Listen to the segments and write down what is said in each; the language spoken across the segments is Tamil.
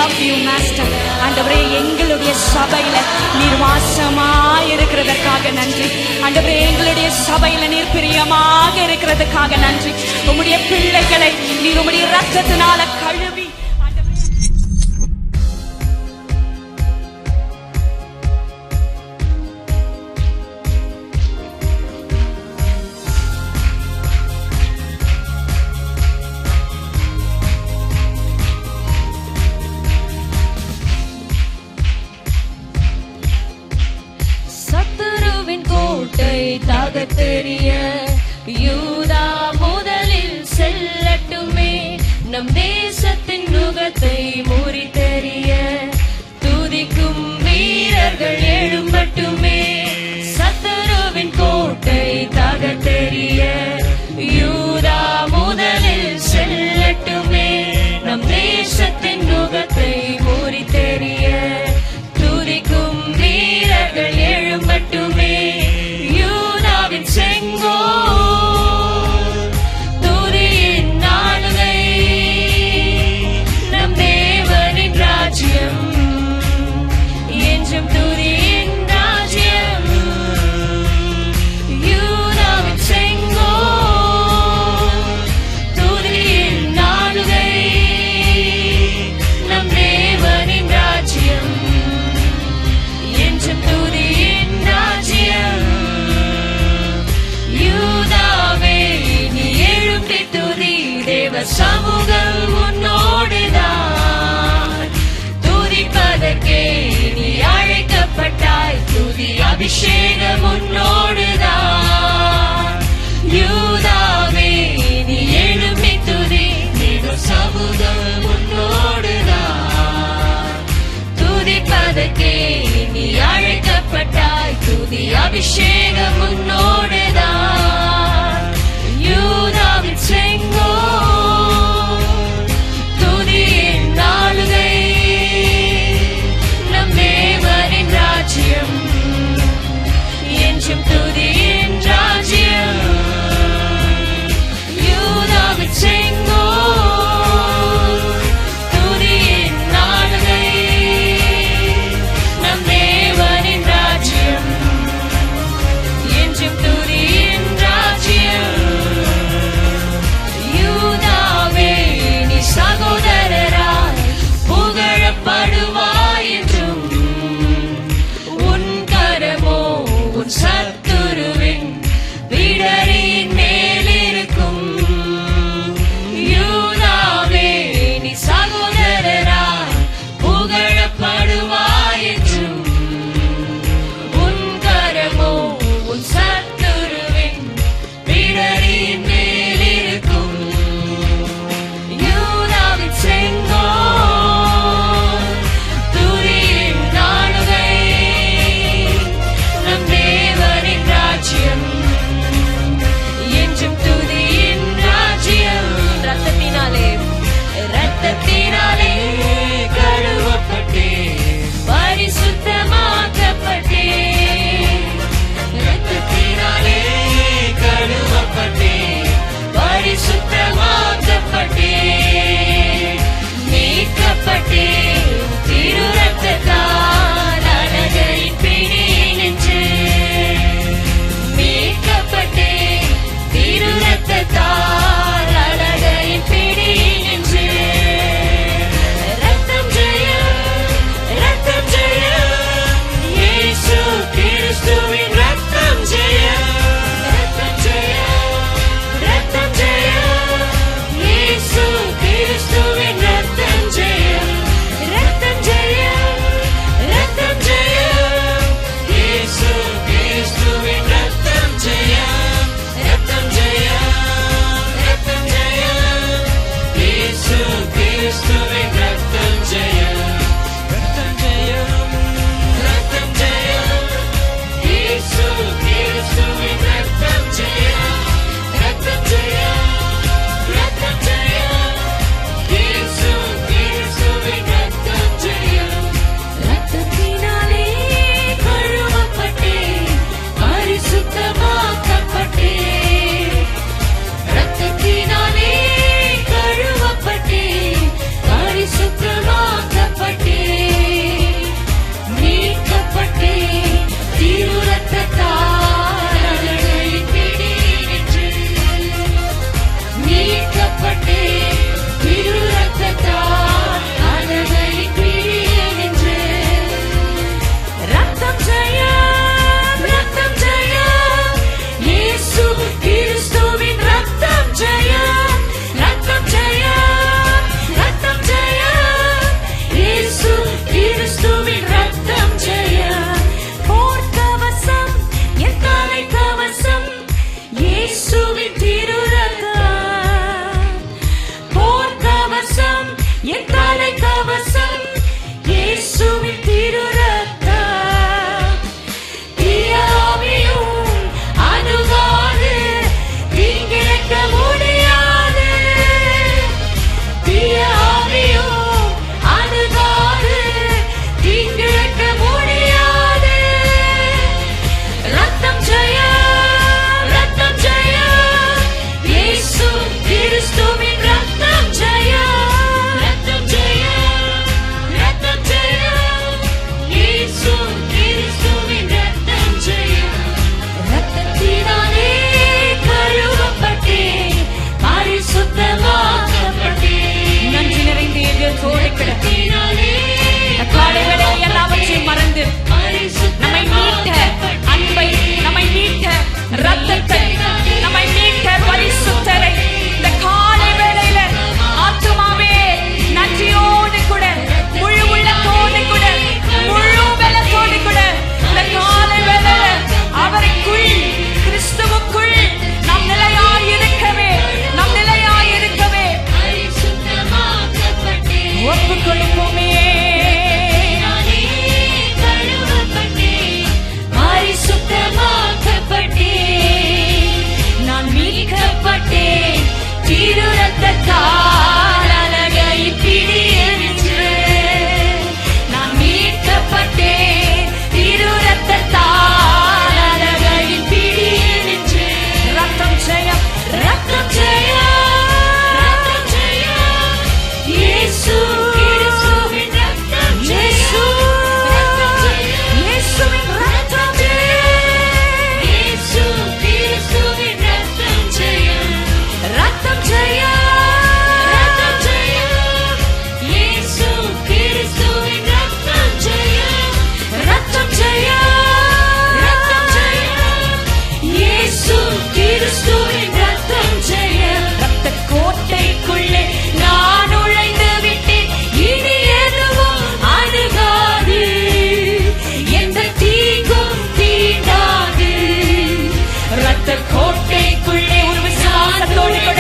love you master. ஆண்டவரே எங்களுடைய சபையில நீர் வாசமாய் இருக்கிறதற்காக நன்றி. ஆண்டவரே எங்களுடைய சபையில நீர் பிரியமாக இருக்கிறதுக்காக நன்றி. உம்முடைய பிள்ளைகளை நீர் உம்முடைய இரத்தத்தினால கழுவி தகத்தெறிய யூதா முதலில் செல்லட்டுமே. நம் தேசத்தின் நுகத்தை முறித்தெறிய துதிக்கும் வீரர்கள் எழும்பட்டுமே. சத்துருவின் கோட்டை தகத்தெறிய யூதா முதலில் செல்லட்டுமே. நம் தேசத்தின் நுகத்தை முறித்தெறிய துதிக்கும் வீரர்கள் எழும்பட்டுமே. சமூகம் உன்னோடுதான் துதிப்பதற்கே நீ அழைக்கப்பட்டாய். துதி அபிஷேகம் உன்னோடுதான். யூதாவே நீ எழும்பி துதி. தேவ சமூகம் உன்னோடுதான் துதிப்பதற்கே நீ அழைக்கப்பட்டாய். துதி அபிஷேகம் உன்னோடுதான். யூதாவின் செங்கோ துதி ஒப்பு கொடுப்போமே. நானே கழுவப்பட்டேன், பரிசுத்தமாக்கப்பட்டேன், நான் மீட்கப்பட்டேன், திரு ரத்தத்தால் அலகை பிடியென்று. நான் மீட்கப்பட்டேன், திரு ரத்தத்தால் அலகை பிடியென்று. ரத்தம் ஜெயம், ரத்தம் ஜெயம், ரத்தம் ஜெயம், இயேசு கிறிஸ்துவின் ரத்தம் ஜெயம், ரத்தம் ஜெயம், இயேசுவின் ரத்தம் ஜெயம், இயேசு கிறிஸ்துவின் ரத்தம் ஜெயம், ரத்தம் ஜெயம், ரத்தம் ஜெயம், இயேசு கிறிஸ்துவின் ரத்தம் ஜெயம், ரத்தம் ஜெயம், ரத்தம் ஜெயம், இயேசு கிறிஸ்துவின் ரத்தம் ஜெயம். ரத்த கோட்டைக்குள்ளே நான் நுழைந்து விட்டேன், இனி எதுவும் அணுகாது, எந்த தீங்கும் தீண்டாது. ரத்த கோட்டைக்குள்ளே ஒரு விசுவாசத்தோடு கூட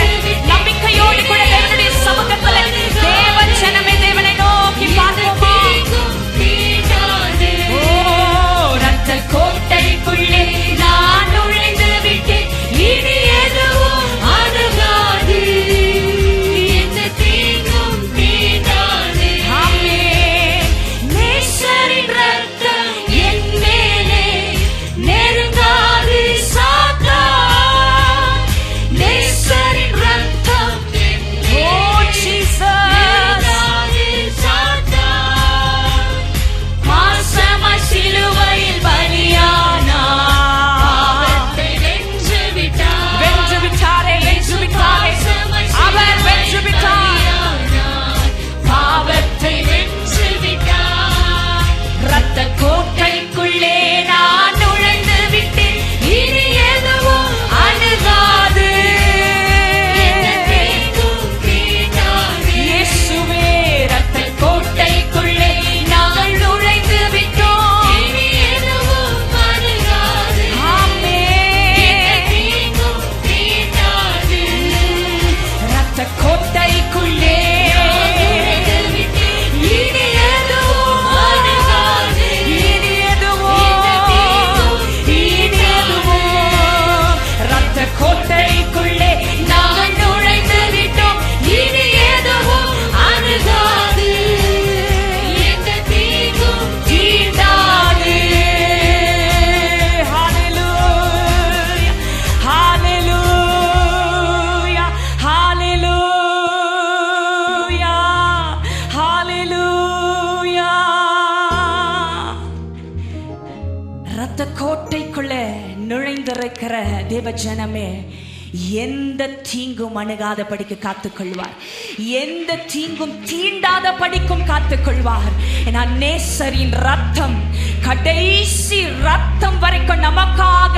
நம்பிக்கையோடு கூட தேவனுடைய சமூகத்துல தேவ ஜனமே தேவனை நோக்கி பார்ப்போமா. தீங்கும் தீண்டாது. ஓ, ரத்த கோட்டைக்குள்ளே நான் நுழைந்து விட்டேன், இனி எதுவும் அணுகாது, எந்த தீங்கும் தீண்டாது. ஆமென். நேசரின் ரத்தம் என் மேலே நெருங்காது சாத்தான். நேசரின் ரத்தம் என் ஓ மேலே ஜீசஸ், நெருங்காது சாத்தான். மாசமாய் சிலுவையில் பலியானார், பாவத்தை வென்று விட்டார். வென்று விட்டாரே, வென்று விட்டாரே, அவர் வென்று விட்டார், பாவத்தை வென்று விட்டார். ரத்த கோட்டைக்குள்ளே நான் நுழைந்து விட்டேன், இனி எதுவும் அணுகாது, எந்த தீங்கும் தீண்டாது. இயேசுவே ரத்த கோட்டைக்குள்ளே நாங்கள் நுழைந்து விட்டோம். இனி எதுவும் அணுகாது, எந்த ஆமென். தீங்கும் தீண்டாது. ரத்த கோட்டைக்குள்ளே நுழைந்து விட்டேன், இனி எதுவும் அணுகாது, இனி எதுவோ, எந்த தீங்கும் இனி எதுவோ, ரத்த கோட்டைக்குள்ளே நாங்கள் நுழைந்து விட்டோம், இனி எதுவும் அணுகாது, எந்த தீங்கும் தீண்டாது. ஹalleluya, ஹalleluya, ஹalleluya, ஹalleluya. ரத்த கோட்டைக்குள்ள நுழைந்திருக்கிற தேவ ஜனமே, எந்த தீங்கும் அணுகாத படிக்கு காத்துக்கொள்வார், எந்த தீங்கும் தீண்டாத படிக்கும் காத்துக்கொள்வார். நான் நேசரின் ரத்தம், கடைசி ரத்தம் வரைக்கும் நமக்காக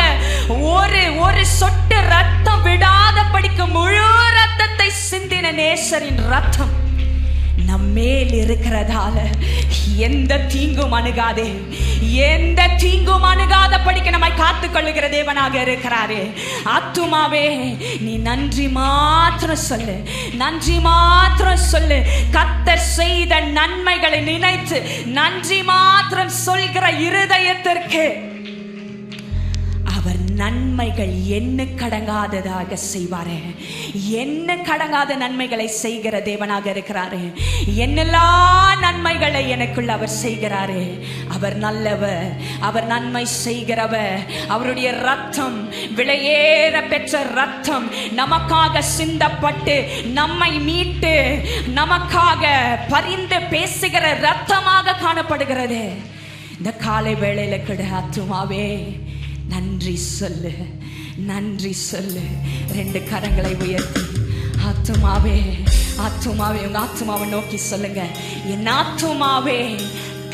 ஒரு சொட்டு ரத்தம் விடாத படிக்கு முழு ரத்தத்தை சிந்தின நேசரின் ரத்தம் நம்மேல் இருக்கிறதால எந்த தீங்கும் அணுகாதே, எந்த தீங்கும் அணுகாத படிக்க நம்மை காத்துக் கொள்ளுகிற தேவனாக இருக்கிறாரே. ஆத்துமாவே நீ நன்றி மாத்திரம் சொல்லு, நன்றி மாத்திரம் சொல்லு. கர்த்தர் செய்த நன்மைகளை நினைத்து நன்றி மாத்திரம் சொல்கிற இருதயத்திற்கு அவர் நன்மைகள் என்ன கடங்காததாக செய்வாரே. என்ன கடங்காத நன்மைகளை செய்கிற தேவனாக இருக்கிறாரே. என்னெல்லாம் நன்மைகளை எனக்குள்ள அவர் செய்கிறாரே. அவர் நல்லவர், அவர் நன்மை செய்கிறவர். அவருடைய ரத்தம், விலையேற பெற்ற ரத்தம் நமக்காக சிந்தப்பட்டு நம்மை மீட்டு நமக்காக பரிந்து பேசுகிற ரத்தமாக காணப்படுகிறது. இந்த காலை வேளையில கூட ஆத்துமாவே நன்றி சொல்லு, நன்றி சொல்லு. ரெண்டு கரங்களை உயர்த்தி ஆத்துமாவே, ஆத்துமாவே உங்க ஆத்துமாவை நோக்கி சொல்லுங்க, என் ஆத்துமாவே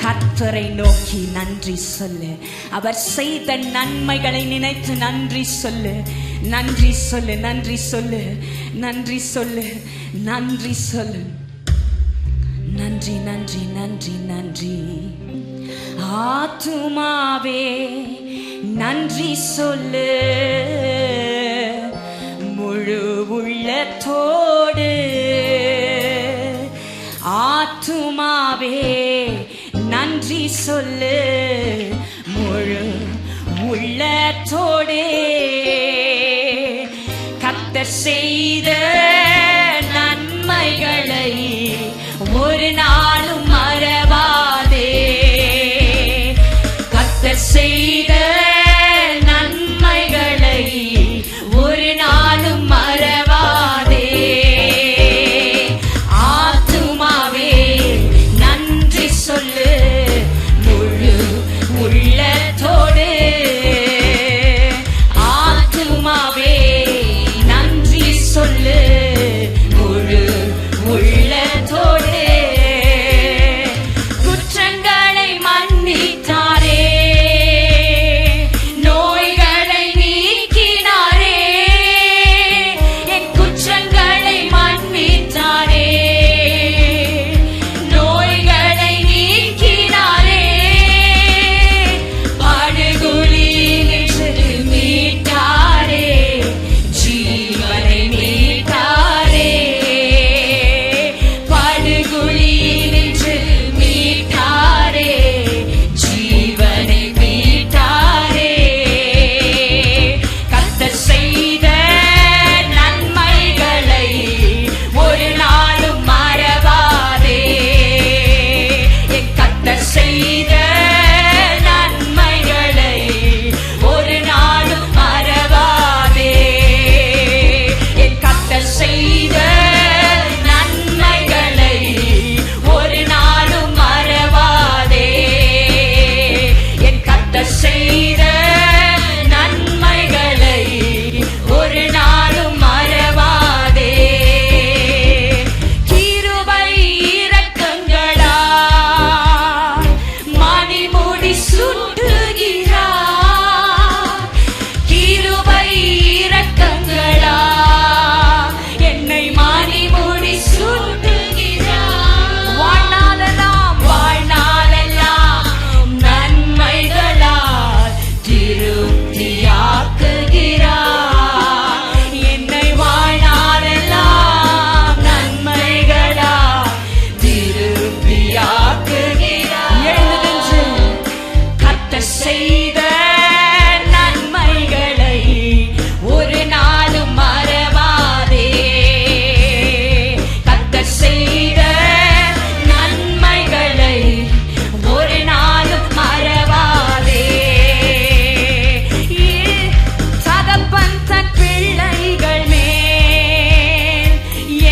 கர்த்தரை நோக்கி நன்றி சொல்லு. அவர் செய்த நன்மைகளை நினைத்து நன்றி சொல்லு, நன்றி சொல்லு, நன்றி சொல்லு, நன்றி சொல்லு, நன்றி சொல்லு. நன்றி நன்றி நன்றி நன்றி. ஆத்துமாவே நன்றி சொல்லு, முழு உள்ளத்தோடு. ஆத்துமாவே ஆத்துமாவே நன்றி சொல்லு முழு உள்ளத்தோடே. கர்த்தர் செய்த நன்மைகளை ஒரு நாளும் மறவாதே. கர்த்தர் செய்த நன்மைகளை ஒரு நாளும் மறவாதே. ஆத்துமாவே நன்றி சொல்லு முழு உள்ளத்தோடு. ஆத்துமாவே நன்றி சொல்லு முழு உள்ளத்தோடு. குற்றங்களை மன்னித்தாரே, நோய்களை நீக்கினாரே. என் குற்றங்களை மன்னித்தாரே, நோய்களை நீக்கினாரே. படுகுழியினின்று மீட்டாரே, ஜீவனை மீட்டாரே. படுகுழியினின்று மீட்டாரே, ஜீவனை மீட்டாரே. கர்த்தர் செய்த நன்மைகளை ஒரு நாளும் மறவாதே. என் கர்த்தர் செய்த நன்மைகளை ஒரு நாளும் மறவாதே. என் கர்த்தர் செய்த நன்மைகளை ஒரு நாளும் மறவாதே. என் கர்த்தர் செய்த நன்மைகளை ஒரு நாளும் மறவாதே. கிருபை இரக்கங்களால் மணிமுடி சூட்டுகிறார். கிருபை இரக்கங்களால் என்னை மணிமுடி சூட்டுகிறார். வாழ்நாளெல்லாம் நன்மைகளால் திருப்தியாக்குகிறார். என்னை வாழ்நாளெல்லாம் நன்மைகளால் திருப்தியாக்குகிறார். எழுதுகின்ற கர்த்தர் செய்த நன்மைகளை ஒரு நாளும் மறவாதே. கர்த்தர் செய்த நன்மைகளை ஒரு நாளும் மறவாதே. தகப்பன் தன் பிள்ளைகள் மேல்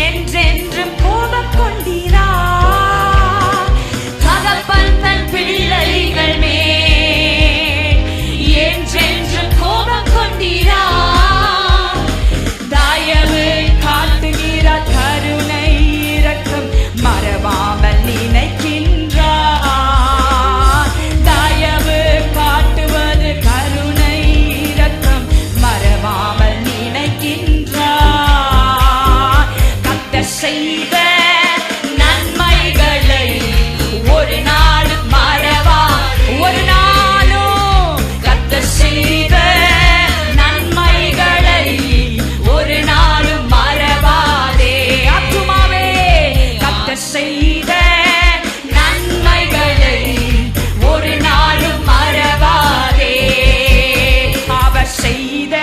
என்றென்றும் கோபம் கொண்டிரார். தகப்பன் தன் பிள்ளைகள் மேல் என்றென்றும் கோபம் கொண்டிரார். தயவு காட்டுகிறார், கருணை இரக்கம் மறவாமல் நினைக்கின்றார். தயவு காட்டுவது கருணை இரக்கம் மறவாமல் நினைக்கின்றார். கர்த்தர் செய்த நன்மைகளை ஒரு நாளும் மறவா. ஒரு நாளும் கர்த்தர் செய்த நன்மைகளை ஒரு நாளும் மறவாதே. ஆத்துமாவே கர்த்தர் செய்த நன்மைகளை ஒரு நாளும் மறவாதே. அவர் செய்த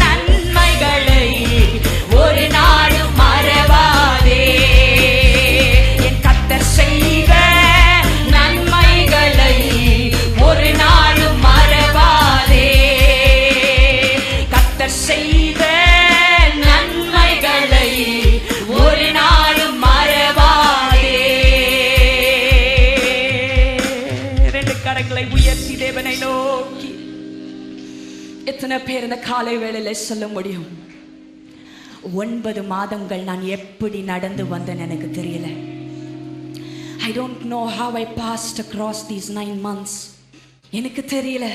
நன்மைகளை ஒரு நாளும் மறவாதே. என் கர்த்தர் செய்த நன்மைகளை ஒரு நாளும் மறவாதே. கர்த்தர் செய்த நன்மைகளை ஒரு நாளும் மறவாதே. ரெண்டு கரங்களை உயர்த்தி தேவனை நோக்கி எத்தனை பேர் இந்த காலை வேளையில சொல்ல முடியும், 9 மாதங்கள் நான் எப்படி நடந்து வந்தேன் எனக்கு தெரியல. I don't know how I passed across these 9 months. எனக்கு தெரியல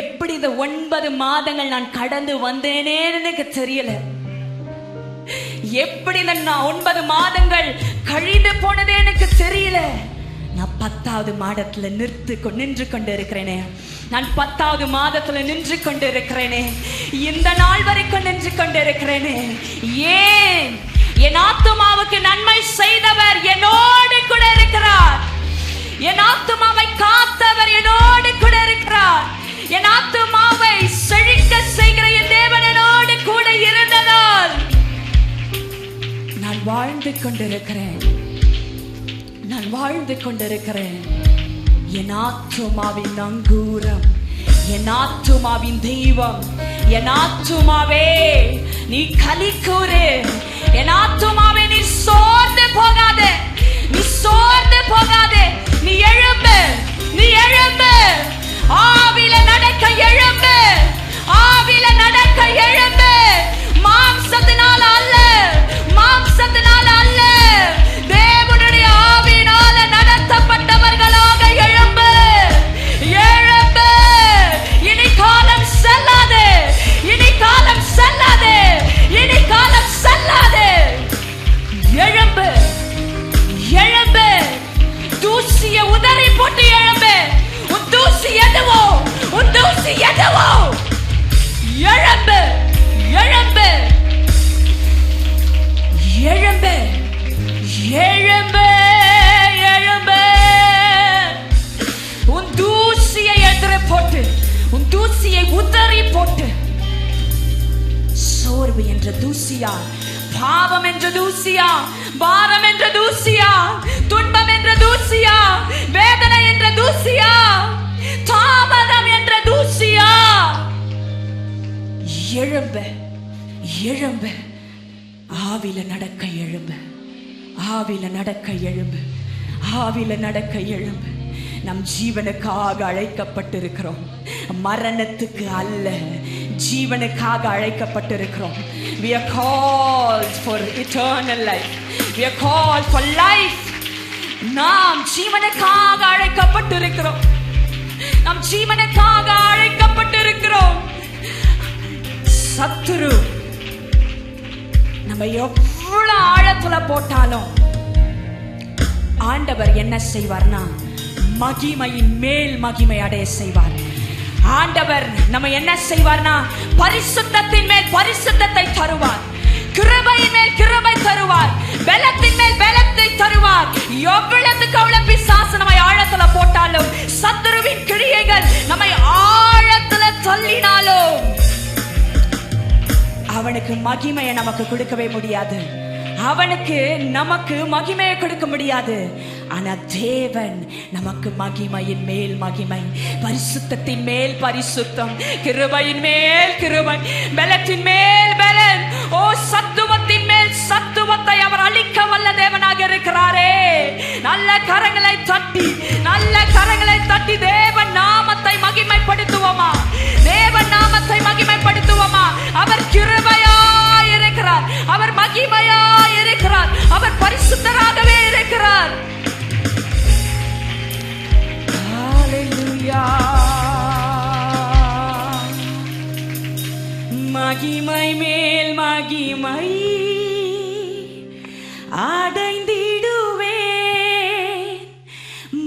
எப்படி இந்த 9 மாதங்கள் நான் கடந்து வந்தேனே எனக்கு தெரியல. எப்படி இந்த 9 மாதங்கள் கழிந்து போனதே எனக்கு தெரியல. நான் 10வது மாதத்துல நின்று கொண்டு இருக்கிறேனே. நான் 10வது மாதத்துல நின்று கொண்டு இருக்கிறேனே. இந்த நாள் வரைக்கும் நின்று கொண்டு இருக்கிறேனே. ஏன்? என் ஆத்துமாவுக்கு நன்மை செய்தவர் என்னோடு வாழ்ந்து கொண்டிருக்கிறேன், நான் வாழ்ந்து கொண்டிருக்கிறேன். என் ஆத்துமாவின் நங்கூரம், என் ஆத்துமாவின் தெய்வம், என் ஆத்துமாவே நீ களி கூறு. என் ஆத்துமாவே நீ சோர்ந்து போகாதே, நீ சோர்ந்து போகாதே. நீ எழும்பு, நீ எழும்பு. ஆவில நடக்க எழும்பு, ஆவில நடக்க எழும்பு. மாம்சத்தினால அல்ல, மாம்சத்தினால அல்ல, தேவனுடைய ஆவியினால நடத்தப்பட்டவர்களாக எழும்பு, எழும்பு. இனி காலம் செல்லாது, இனி காலம் செல்லாது, இனி காலம் செல்லாது. எழும்பு, எழும்பு. தூசிய உதறி போட்டு எழும்பு. உன் தூசி எதுவோ, உன் தூசி எதுவோ, எழும்பு, எழும்பு, எழும்பு, எழும்பு, எழும்பு. உன் தூசியை எதிர போட்டு, உன் தூசியை உதறி போட்டு. சோர்வு என்ற தூசியா, பாவம் என்ற தூசியா, பாரம் என்ற தூசியா, துன்பம் என்ற தூசியா, வேதனை என்ற தூசியா, தாமதம் என்ற தூசியா, எழும்பு, எழும்பு. ஆவில நடக்க எழும்பு, ஆவில நடக்க எழும்பு, ஆவில நடக்க எழும்பு. நம் ஜீவனுக்காக அழைக்கப்பட்டிருக்கிறோம், மரணத்துக்கு அல்ல, ஜீவனுக்காக அழைக்கப்பட்டிருக்கிறோம். We are called for eternal life. We are called for life. நாம் ஜீவனுக்காக அழைக்கப்பட்டிருக்கிறோம், நாம் ஜீவனுக்காக அழைக்கப்பட்டிருக்கிறோம். சத்துரு நம்ம எவ்வளவு ஆழத்துல போட்டாலும் ஆண்டவர் என்ன செய்வார்னா மகிமையின் மேல் மகிமை அடைய செய்வார். ஆண்டவர் நம்ம என்ன செய்வார்னா பரிசுத்தத்தின் மேல் பரிசுத்தத்தை தருவார், கிருபையின் மேல் கிருபை தருவார், பலத்தின் மேல் பலத்தை தருவார். எவ்வளவுக்கு அவ்வளவு பிசாசு நம்மை ஆழத்துல போட்டாலும், சத்துருவின் கிரியைகள் நம்மை ஆழத்துல தள்ளினாலும் அவனுக்கு மகிமையை நமக்கு கொடுக்கவே முடியாது, அவனுக்கு நமக்கு மகிமையை கொடுக்க முடியாது. ஆனா தேவன் நமக்கு மகிமையின் மேல் மகிமை, பரிசுத்தத்தின் மேல் பரிசுத்தம், கிருபையின் மேல் கிருபை, பலத்தின் மேல் பலன், ஓ சத்துவத்தின் மேல் சத்துவத்தை அவர் அளிக்க வல்ல தேவனாக இருக்கிறாரே. நல்ல கரங்களை தட்டி, நல்ல கரங்களை தட்டி தேவன் நாமத்தை மகிமைப்படுத்துவோமா, தேவன் நாமத்தை மகிமைப்படுத்துவோமா. அவர் கிருபையாய் இருக்கிறார், அவர் மகிமையாய் இருக்கிறார், அவர் பரிசுத்தராகவே இருக்கிறார். ஹalleluya. மகிமை மேல் மகிமை அடைந்திடுவேன்,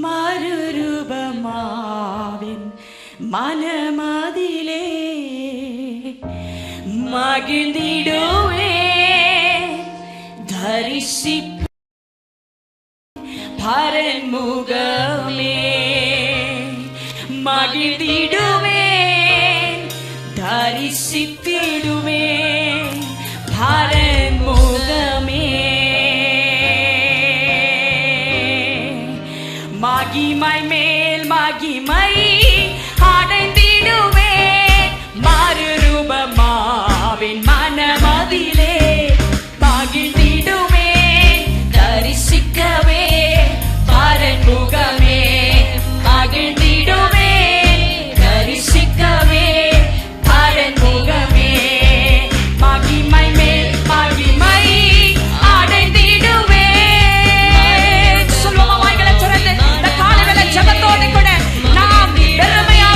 மறுரூபமாவேன் மனமதிலே மகிழ்ந்திடுவேன், தரிசிப்பேன் பரன்முகமே, மகிழ்ந்திடுவேன், தரிசித்திடுவேன் பரன்முகமே. மகிமை மேல் மகிமை அடைந்திடுவேன், மறுரூபமாவேன் மனமதிலே மகிழ்ந்திடுவேன், தரிசிக்கவே பரன்முகமே, மகிழ்ந்திடுவேன், தரிசிக்கவே பரன்முகமே. மகிமை மேல் மகிமை அடைந்திடுவேன். சொல்லுவோமா வாய்களை திறந்து இந்த காலைவேளை ஜெபத்தோடு கூட நாம் பெருமையா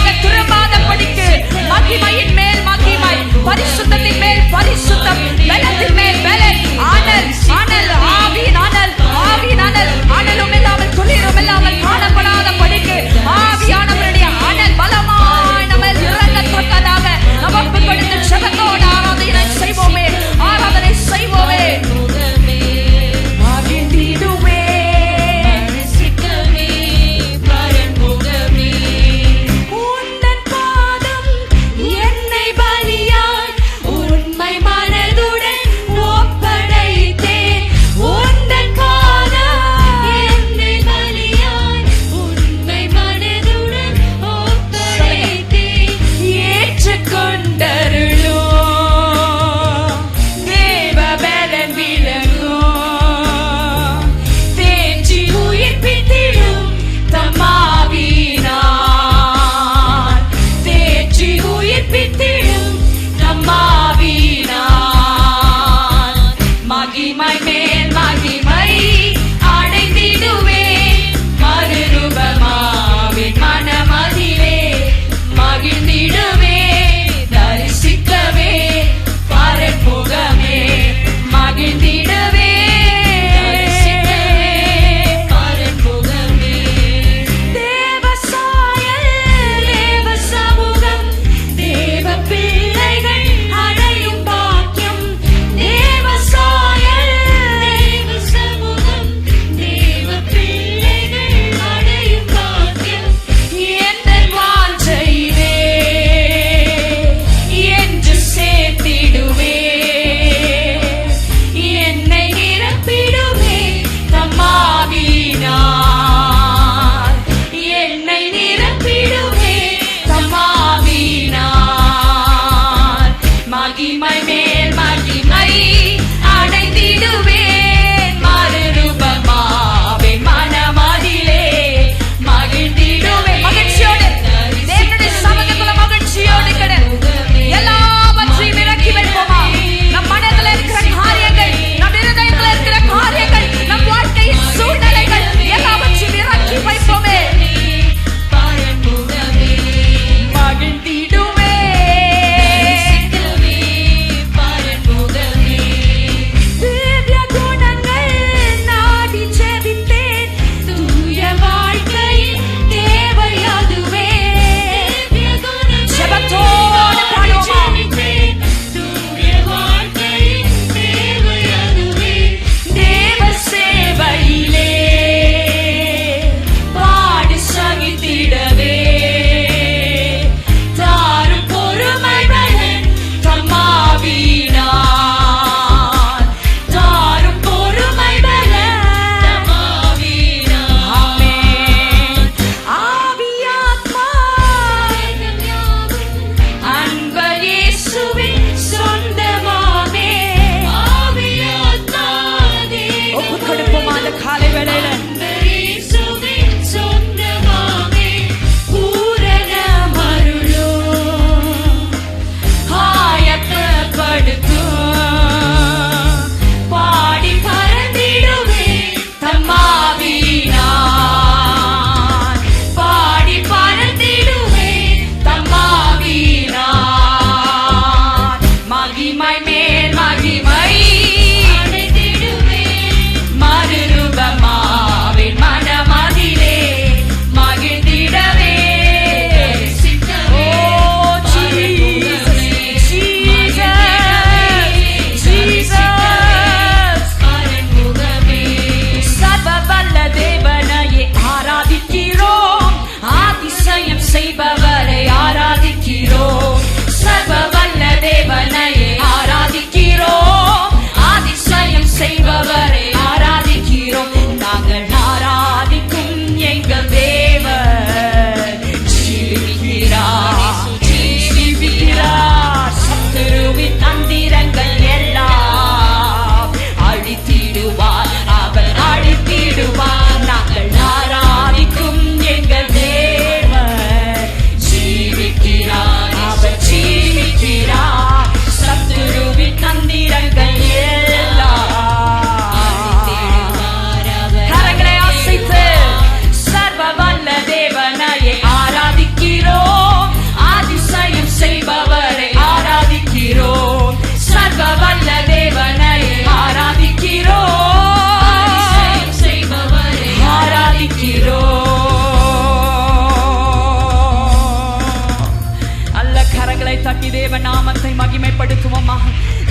மகிமைப்படுத்துவோமா?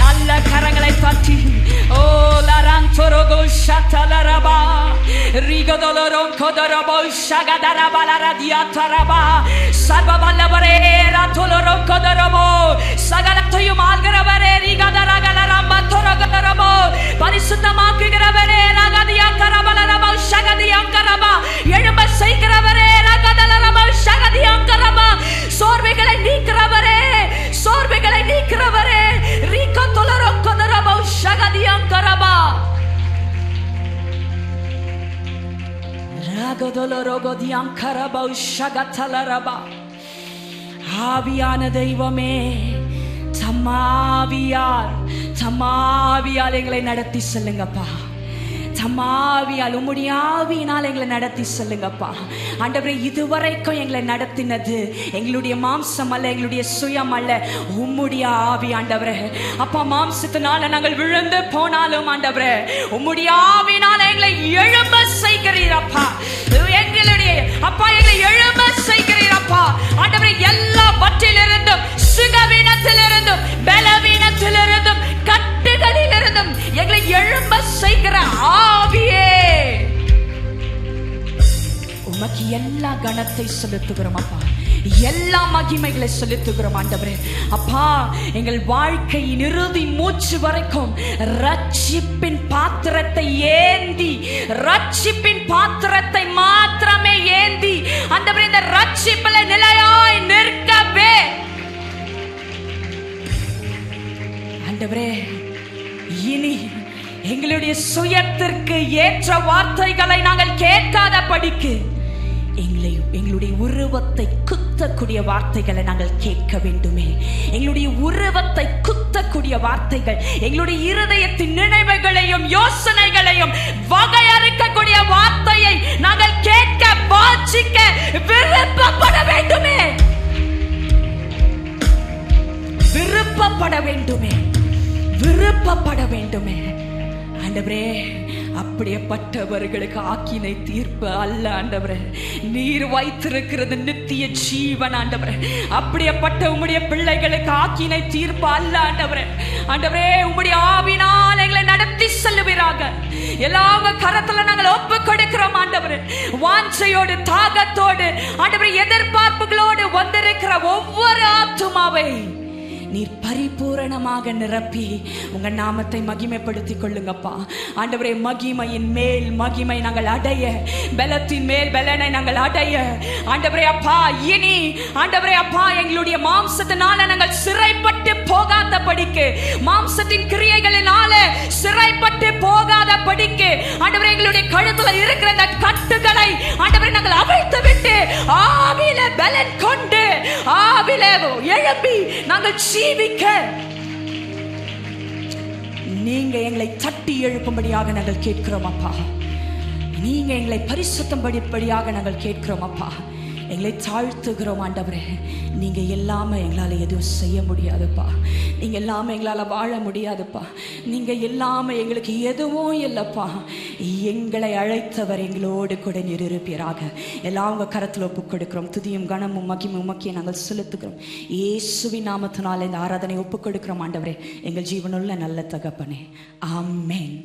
நல்ல கரங்களை தட்டி ஓ லரந்தோரோகோ ஷட்டலரபா ரிகதலரோம் கொதரபோ ஷகதரபலரதியாதரபா சர்வவல்லவரே ரதலரோம் கொதரபோ சகலத்தையும் ஆள்கிறவரே ரிகதரகலரம்பத்தோரகதரபோ பரிசுத்தமாக்குகிறவரே ரகதியாகரபலரபோ ஷகதியாகரபா எழும்ப செய்கிறவரே ரகதலரபோ ஷகதியாகரபா சோர்வுகளை நீக்கிறவரே சோர்வுகளை நீக்கிறவரே ரிகதலரோம் கொதரபோ ஷகதியாகரபா ரகதலரோகதியாகரபோ ஷகதலரபா ஆவியான தெய்வமே தம்மாவியால் எங்களை நடத்தி செல்லுங்கப்பா. தம்மாவியால் உம்முடைய ஆவியினால் எங்களை நடத்தி செல்லுங்கப்பா. ஆண்டவரே, இதுவரைக்கும் எங்களை நடத்தினது எங்களுடைய மாம்சம் அல்ல, எங்களுடைய சுயம் அல்ல, உம்முடைய ஆவி ஆண்டவரே. அப்பா, மாம்சத்தினால நாங்கள் விழுந்து போனாலும் ஆண்டவரே, உம்முடைய ஆவியினால எங்களை எழும்ப செய்கிறீரப்பா. எங்களுடைய அப்பா எங்களை எழும்ப செய்கிறீரப்பா ஆண்டவரே. எல்லாவற்றிலிருந்தும், சுகவீனத்திலிருந்தும், பலவீனத்திலிருந்தும், கட்டுகளிலிருந்தும் எங்களை எழும்ப செய்கிற ஆவியே, உமக்கு எல்லா கணத்தை செலுத்துகிறோம் அப்பா. எல்லா மகிமைகளை செலுத்துகிறோம் ஆண்டவரே. அப்பா, எங்கள் வாழ்க்கையின் இறுதி மூச்சு வரைக்கும் ரட்சிப்பின் பாத்திரத்தை ஏந்தி, ரட்சிப்பின் பாத்திரத்தை மாத்திரமே ஏந்தி ஆண்டவரே, இந்த ரட்சிப்பில நிலையாய் நிற்கவே ஆண்டவரே, இனி எங்களுடைய சுயத்திற்கு ஏற்ற வார்த்தைகளை நாங்கள் கேட்காத படிக்கு எங்களுடைய உருவத்தை குத்தக்கூடிய வார்த்தைகளை நாங்கள் கேட்க வேண்டுமே. எங்களுடைய உருவத்தை குத்தக்கூடிய வார்த்தைகள், எங்களுடைய இருதயத்தின் நினைவுகளையும் யோசனைகளையும் வகையறுக்கக்கூடிய வார்த்தையை நாங்கள் கேட்க, வாசிக்க விருப்பப்பட வேண்டுமே. விருப்பப்பட வேண்டுமே, விருப்பப்பட வேண்டுமே ஆண்டவரே. அப்படியேப்பட்டவர்களுக்கு ஆக்கினை தீர்ப்பு அல்ல ஆண்டவரே, நீர் வைத்திருக்கிறது நித்திய ஜீவன் ஆண்டவரே. அப்படியேப்பட்ட உம்முடைய பிள்ளைகளுக்கு ஆக்கினை தீர்ப்பு அல்ல ஆண்டவரே. ஆண்டவரே, உம்முடைய ஆவினால் எங்களை நடத்தி செல்லுவீராக. எல்லா கரத்துல நாங்கள் ஒப்பு கொடுக்கிறோம் ஆண்டவரே. வாஞ்சையோடு, தாகத்தோடு ஆண்டவரே, எதிர்பார்ப்புகளோடு வந்திருக்கிற ஒவ்வொரு ஆத்துமாவை நீர் பரிபூரணமாக நிரப்பி உங்க நாமத்தை மகிமைப்படுத்திக் கொள்ளுங்கப்பா ஆண்டவரே. மகிமையின் மேல் மகிமை நாங்கள் அடைய, பலத்தின் மேல் பலனை நாங்கள் அடைய ஆண்டவரே. அப்பா, இனி ஆண்டவரே அப்பா, எங்களுடைய மாம்சத்தினால நாங்கள் சிறைப்பட்டு போகாத படிக்கு, மாம்சத்தின் கிரியைகளினால சிறைப்பட்டு போகாத படிக்கு ஆண்டவரே, எங்களுடைய கழுத்துல இருக்கிற இந்த கட்டுகளை ஆண்டவரே நாங்கள் அவிழ்த்து விட்டு ஆவில பலன் கொண்டு, ஆவில எழுப்பி நாங்கள் ஜீவிக்க நீங்க எங்களை தட்டி எழுப்பும்படியாக நாங்கள் கேட்கிறோம் அப்பா. நீங்க எங்களை பரிசுத்தம் படிப்படியாக நாங்கள் கேட்கிறோம் அப்பா. எங்களை தாழ்த்துகிறோம் ஆண்டவரே. நீங்க எல்லாமே எங்களால் எதுவும் செய்ய முடியாதுப்பா. நீங்க எல்லாமே எங்களால் வாழ முடியாதுப்பா. நீங்க எல்லாமே எங்களுக்கு எதுவும் இல்லப்பா. எங்களை அழைத்தவர் எங்களோடு கூட நீர் இருப்பீராக. எல்லாம் உங்க கரத்தில் ஒப்பு கொடுக்கிறோம். துதியும் கனமும் மகிமும் உமக்கே நாங்கள் செலுத்துகிறோம். இயேசுவின் நாமத்தினால இந்த ஆராதனை ஒப்பு கொடுக்கிறோம் ஆண்டவரே, எங்கள் ஜீவனுள்ள நல்ல தகப்பனே. ஆமென்.